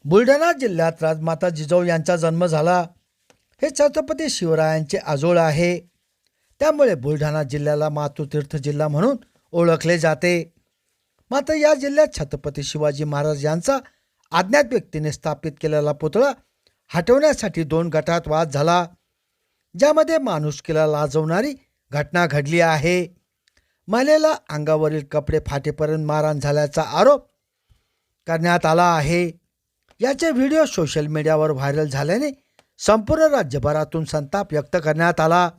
बुलढाणा जिल्ह्यात राजमाता जिजाऊ यांचा जन्म झाला. हे छत्रपती शिवरायांचे आजोळ आहे. त्यामुळे बुलढाणा जिल्ह्याला मातृतीर्थ जिल्हा म्हणून ओळखले जाते. मात्र या जिल्ह्यात छत्रपती शिवाजी महाराज यांचा अज्ञात व्यक्तीने स्थापित केलेला पुतळा हटवण्यासाठी 2 गटात वाद झाला, ज्यामध्ये माणुसकीला लाजवणारी घटना घडली आहे. महिलेला अंगावरील कपडे फाटेपर्यंत मारहाण झाल्याचा आरोप करण्यात आला आहे. याचे व्हिडिओ सोशल मीडियावर व्हायरल झाल्याने संपूर्ण राज्यभरातून संताप व्यक्त करण्यात आला.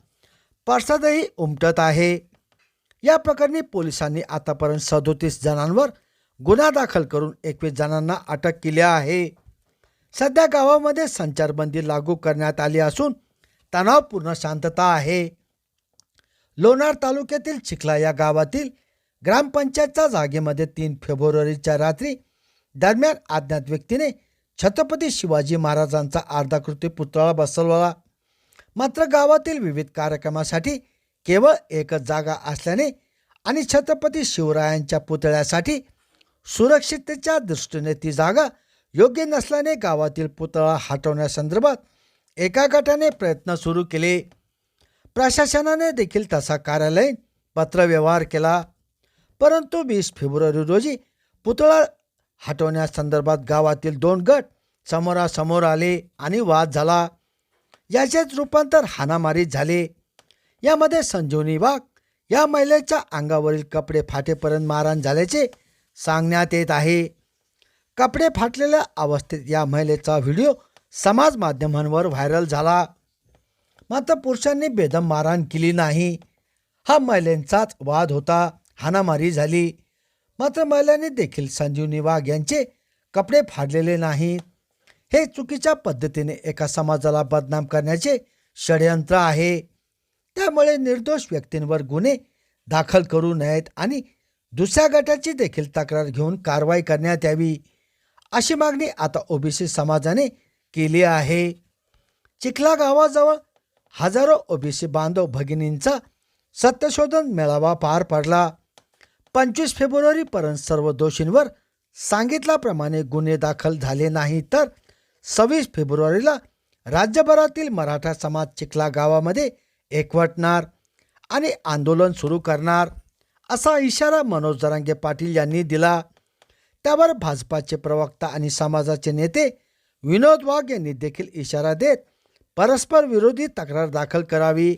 पडसादही उमटत आहे. या प्रकरणी पोलिसांनी आतापर्यंत 37 जणांवर गुन्हा दाखल करून 21 जणांना अटक केली आहे. सध्या गावामध्ये संचारबंदी लागू करण्यात आली असून तणावपूर्ण शांतता आहे. लोणार तालुक्यातील चिखला या गावातील ग्रामपंचायतच्या जागेमध्ये 3 फेब्रुवारीच्या रात्री दरम्यान अज्ञात व्यक्तीने छत्रपती शिवाजी महाराजांचा अर्धाकृती पुतळा बसवला. मात्र गावातील विविध कार्यक्रमासाठी केवळ एकच जागा असल्याने आणि छत्रपती शिवरायांच्या पुतळ्यासाठी सुरक्षिततेच्या दृष्टीने ती जागा योग्य नसल्याने गावातील पुतळा हटवण्यासंदर्भात एका गटाने प्रयत्न सुरू केले. प्रशासनाने देखील तसा कार्यालयीन पत्रव्यवहार केला, परंतु 20 फेब्रुवारी रोजी पुतळा हटवण्यासंदर्भात गावातील 2 गट समोरासमोर आले आणि वाद झाला. याचेच रूपांतर हाणामारीत झाले. यामध्ये संजीवनी वाघ या महिलेच्या अंगावरील कपडे फाटेपर्यंत मारहाण झाल्याचे सांगण्यात येत आहे. कपडे फाटलेल्या अवस्थेत या महिलेचा व्हिडिओ समाज माध्यमांवर व्हायरल झाला. मात्र पुरुषांनी बेदम मारहाण केली नाही. हा महिलांचाच वाद होता. हाणामारी झाली. मात्र महिलांनी देखील संजीवनी वाघ यांचे कपडे फाडलेले नाहीत. हे चुकीच्या पद्धतीने एका समाजाला बदनाम करण्याचे षडयंत्र आहे. त्यामुळे निर्दोष व्यक्तींवर गुन्हे दाखल करू नयेत आणि दुसऱ्या गटाची देखील तक्रार घेऊन कारवाई करण्यात यावी, अशी मागणी आता ओबीसी समाजाने केली आहे. चिखला गावाजवळ हजारो ओबीसी बांधव भगिनींचा सत्यशोधन मेळावा पार पडला. 25 फेब्रुवारीपर्यंत सर्व दोषींवर सांगितल्याप्रमाणे गुन्हे दाखल झाले नाही तर 26 फेब्रुवारीला राज्यभरातील मराठा समाज चिखला गावामध्ये एकवटणार आणि आंदोलन सुरू करणार, असा इशारा मनोज जरांगे पाटील यांनी दिला. त्यावर भाजपाचे प्रवक्ता आणि समाजाचे नेते विनोद वाघ यांनी देखील इशारा देत परस्पर विरोधी तक्रार दाखल करावी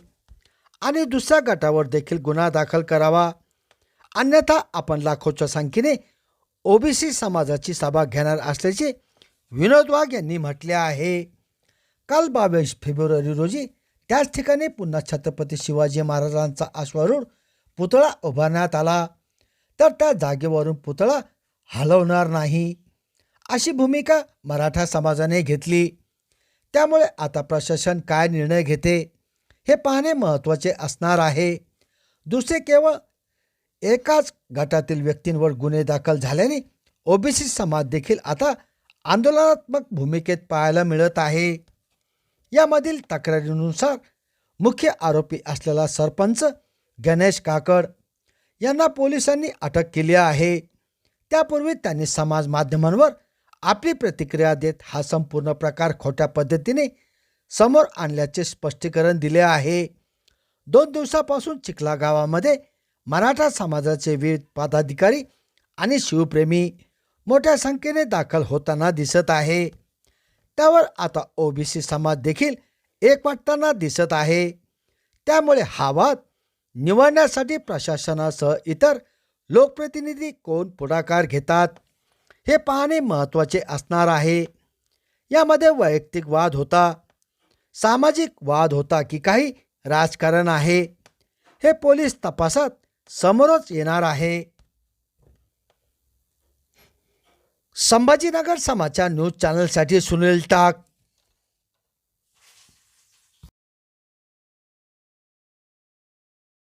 आणि दुसऱ्या गटावर देखील गुन्हा दाखल करावा, अन्यथा आपण लाखोच्या संख्येने ओबीसी समाजाची सभा घेणार असल्याचे विनोद वाघ यांनी म्हटले आहे. काल 22 फेब्रुवारी रोजी त्याच ठिकाणी पुन्हा छत्रपती शिवाजी महाराजांचा अश्वारूढ पुतळा उभारण्यात आला, तर त्या जागेवरून पुतळा हलवणार नाही, अशी भूमिका मराठा समाजाने घेतली. त्यामुळे आता प्रशासन काय निर्णय घेते हे पाहणे महत्त्वाचे असणार आहे. दुसरे, केवळ एकाच गटातील व्यक्तींवर गुन्हे दाखल झाल्याने ओबीसी समाज देखील आता आंदोलनात्मक भूमिकेत पाहायला मिळत आहे. यामधील तक्रारीनुसार मुख्य आरोपी असलेला सरपंच गणेश काकड यांना पोलिसांनी अटक केली आहे. त्यापूर्वी त्यांनी समाज माध्यमांवर आपली प्रतिक्रिया देत हा संपूर्ण प्रकार खोट्या पद्धतीने समोर आणल्याचे स्पष्टीकरण दिले आहे. 2 दिवसापासून चिखला गावामध्ये मराठा समाजाचे विविध पदाधिकारी आणि शिवप्रेमी मोठ्या संख्येने दाखल होताना दिसत आहे. त्यावर आता ओबीसी समाज देखील एकवटताना दिसत आहे. त्यामुळे हा वाद निवडण्यासाठी प्रशासनासह इतर लोकप्रतिनिधी कोण पुढाकार घेतात हे पाहणे महत्त्वाचे असणार आहे. यामध्ये वैयक्तिक वाद होता, सामाजिक वाद होता की काही राजकारण आहे, हे पोलीस तपासात समोरच येणार आहे. संभाजीनगर समाचार न्यूज चॅनलसाठी सुनील टाक.